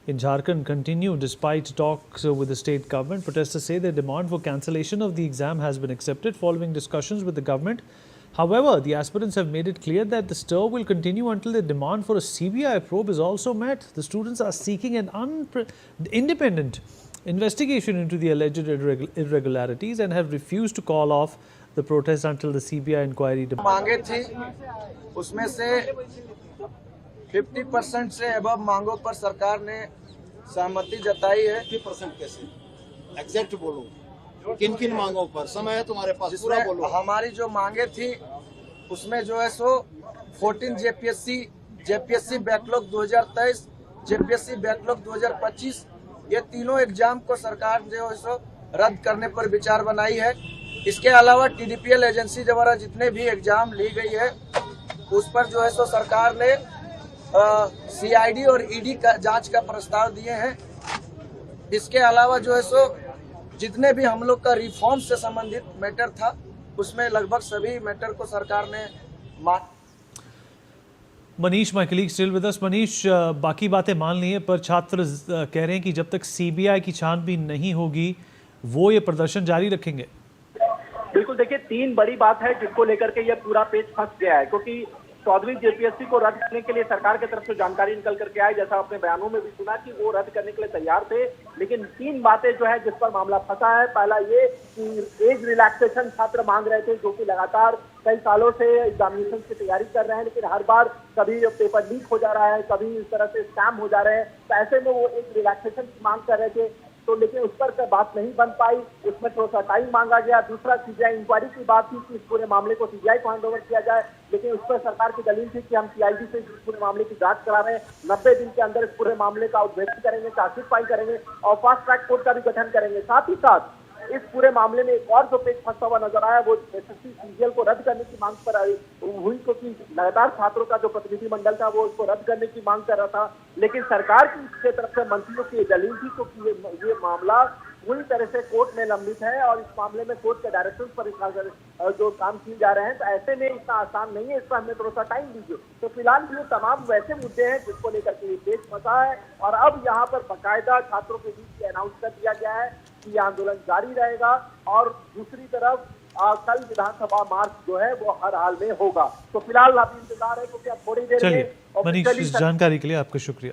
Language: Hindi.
in Jharkhand continue despite talks with the state government. Protesters say their demand for cancellation of the exam has been accepted following discussions with the government. However, the aspirants have made it clear that the stir will continue until the demand for a CBI probe is also met. The students are seeking an independent investigation into the alleged irregularities and have refused to call off the protest until the CBI inquiry. मांगे थी उसमें से 50% से अबव मांगों पर सरकार ने सहमति जताई है। 50% कैसे? एग्जैक्ट बोलो, किन किन मांगों पर? समय है तुम्हारे पास, पूरा बोलो। हमारी जो मांगे थी उसमें जो है सो 14 जेपीएससी बैकलॉग 2023, जेपीएससी बैकलॉग 2025, ये तीनों एग्जाम को सरकार जो है सो रद्द करने पर विचार बनाई है। इसके अलावा टीडीपीएल एजेंसी द्वारा जितने भी एग्जाम ली गई है उस पर जो है सो सरकार ने सीआईडी और ईडी का जांच का प्रस्ताव दिए हैं। इसके अलावा जो है सो जितने भी हम लोग का रिफॉर्म से संबंधित मैटर था उसमें लगभग सभी मैटर को सरकार ने Manish, my colleague still with us. Manish, बाकी बातें मान ली हैं पर छात्र कह रहे हैं कि जब तक सीबीआई की छानबीन नहीं होगी वो ये प्रदर्शन जारी रखेंगे। बिल्कुल, देखिए 3 बड़ी बात है जिसको लेकर के ये पूरा पेज फंस गया है, क्योंकि 14वीं जेपीएससी को रद्द करने के लिए सरकार की तरफ से जानकारी निकल करके आई, जैसा आपने बयानों में भी सुना कि वो रद्द करने के लिए तैयार थे, लेकिन 3 बातें जो है जिस पर मामला फंसा है। पहला ये कि एज रिलैक्सेशन छात्र मांग रहे थे, जो कि लगातार कई सालों से एग्जामिनेशन की तैयारी कर रहे हैं, लेकिन हर बार कभी पेपर लीक हो जा रहा है, कभी इस तरह से स्कैम हो जा रहे हैं। तो ऐसे में वो एज रिलैक्सेशन की मांग कर रहे थे, तो लेकिन उस पर बात नहीं बन पाई, उसमें थोड़ा सा टाइम मांगा गया। दूसरा, सीबीआई इंक्वायरी की बात थी कि इस पूरे मामले को सीबीआई को हैंडओवर किया जाए, लेकिन उस पर सरकार की दलील थी कि हम सीआईडी से इस पूरे मामले की जांच करा रहे हैं, 90 दिन के अंदर इस पूरे मामले का उद्भेदन करेंगे, चार्जशीट फाइल करेंगे और फास्ट ट्रैक कोर्ट का भी गठन करेंगे। साथ ही साथ इस पूरे मामले में एक और जो पेज फंसा हुआ नजर आया वो एसएससी सीजीएल को रद्द करने की मांग पर हुई, क्योंकि लगातार छात्रों का जो प्रतिनिधिमंडल था वो उसको रद्द करने की मांग कर रहा था, लेकिन सरकार की तरफ से मंत्रियों की दलील थी क्योंकि ये मामला पूरी तरह से कोर्ट में लंबित है और इस मामले में कोर्ट के डायरेक्शन पर जो काम किए जा रहे हैं, तो ऐसे में इतना आसान नहीं है, इस पर हमें थोड़ा सा टाइम दीजिए। तो फिलहाल ये तमाम वैसे मुद्दे हैं जिसको लेकर के ये पेज फंसा है और अब यहाँ पर बाकायदा छात्रों के बीच अनाउंस कर दिया गया है कि ये आंदोलन जारी रहेगा और दूसरी तरफ कल विधानसभा मार्च जो है वो हर हाल में होगा। तो फिलहाल अभी इंतजार है क्योंकि अब थोड़ी देर में मनीष, इस जानकारी के लिए आपका शुक्रिया।